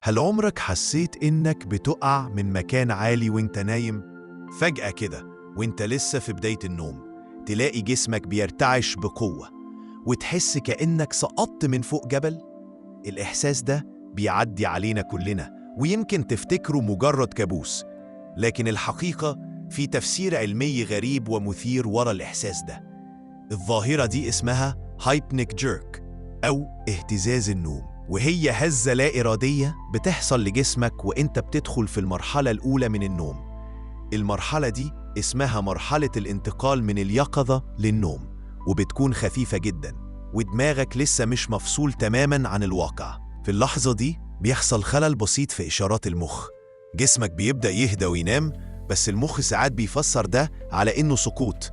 هل عمرك حسيت إنك بتقع من مكان عالي وإنت نايم؟ فجأة كده وإنت لسه في بداية النوم تلاقي جسمك بيرتعش بقوة وتحس كأنك سقطت من فوق جبل؟ الإحساس ده بيعدي علينا كلنا ويمكن تفتكره مجرد كابوس، لكن الحقيقة في تفسير علمي غريب ومثير ورا الإحساس ده. الظاهرة دي اسمها هايبنيك جيرك أو اهتزاز النوم، وهي هزة لا إرادية بتحصل لجسمك وإنت بتدخل في المرحلة الأولى من النوم. المرحلة دي اسمها مرحلة الانتقال من اليقظة للنوم، وبتكون خفيفة جدا ودماغك لسه مش مفصول تماما عن الواقع. في اللحظة دي بيحصل خلل بسيط في إشارات المخ، جسمك بيبدأ يهدى وينام، بس المخ ساعات بيفسر ده على إنه سقوط.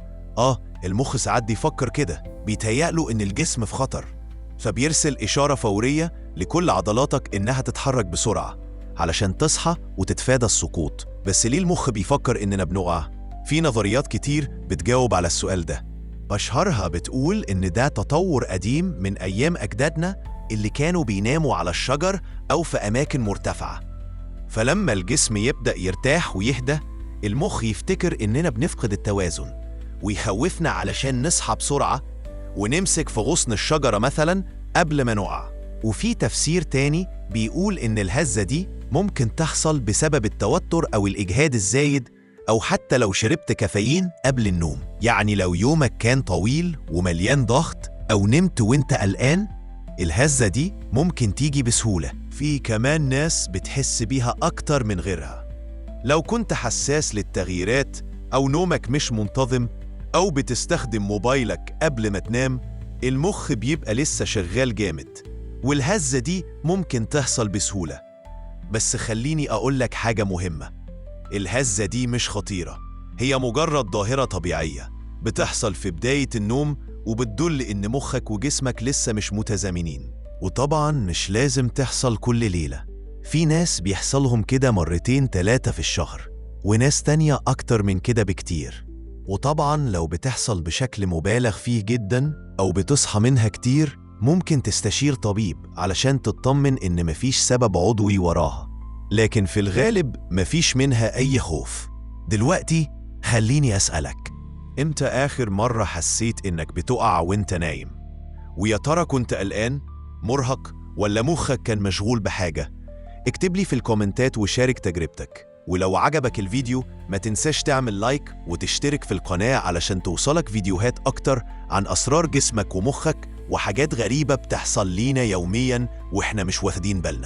المخ ساعات بيفكر كده، بيتهيأله إن الجسم في خطر، فبيرسل إشارة فورية لكل عضلاتك إنها تتحرك بسرعة علشان تصحى وتتفادى السقوط. بس ليه المخ بيفكر إننا بنقع؟ في نظريات كتير بتجاوب على السؤال ده. أشهرها بتقول إن ده تطور قديم من أيام أجدادنا اللي كانوا بيناموا على الشجر أو في أماكن مرتفعة، فلما الجسم يبدأ يرتاح ويهدى المخ يفتكر إننا بنفقد التوازن ويخوفنا علشان نصحى بسرعة ونمسك في غصن الشجرة مثلا قبل ما نقع. وفي تفسير تاني بيقول إن الهزة دي ممكن تحصل بسبب التوتر أو الإجهاد الزايد، أو حتى لو شربت كافيين قبل النوم. يعني لو يومك كان طويل ومليان ضغط أو نمت وإنت قلقان، الهزة دي ممكن تيجي بسهولة. في كمان ناس بتحس بيها أكتر من غيرها. لو كنت حساس للتغييرات أو نومك مش منتظم أو بتستخدم موبايلك قبل ما تنام، المخ بيبقى لسه شغال جامد، والهزة دي ممكن تحصل بسهولة. بس خليني أقولك حاجة مهمة، الهزة دي مش خطيرة، هي مجرد ظاهرة طبيعية بتحصل في بداية النوم وبتدل إن مخك وجسمك لسه مش متزامنين. وطبعاً مش لازم تحصل كل ليلة، في ناس بيحصلهم كده 2-3 في الشهر، وناس تانية أكتر من كده بكتير. وطبعاً لو بتحصل بشكل مبالغ فيه جداً أو بتصحى منها كتير، ممكن تستشير طبيب علشان تطمن إن مفيش سبب عضوي وراها، لكن في الغالب مفيش منها أي خوف. دلوقتي خليني أسألك، إمتى آخر مرة حسيت إنك بتقع وإنت نايم؟ ويا ترى كنت قلقان، مرهق، ولا مخك كان مشغول بحاجة؟ اكتب لي في الكومنتات وشارك تجربتك. ولو عجبك الفيديو ما تنساش تعمل لايك وتشترك في القناة علشان توصلك فيديوهات أكتر عن أسرار جسمك ومخك وحاجات غريبة بتحصل لينا يومياً وإحنا مش واخدين بالنا.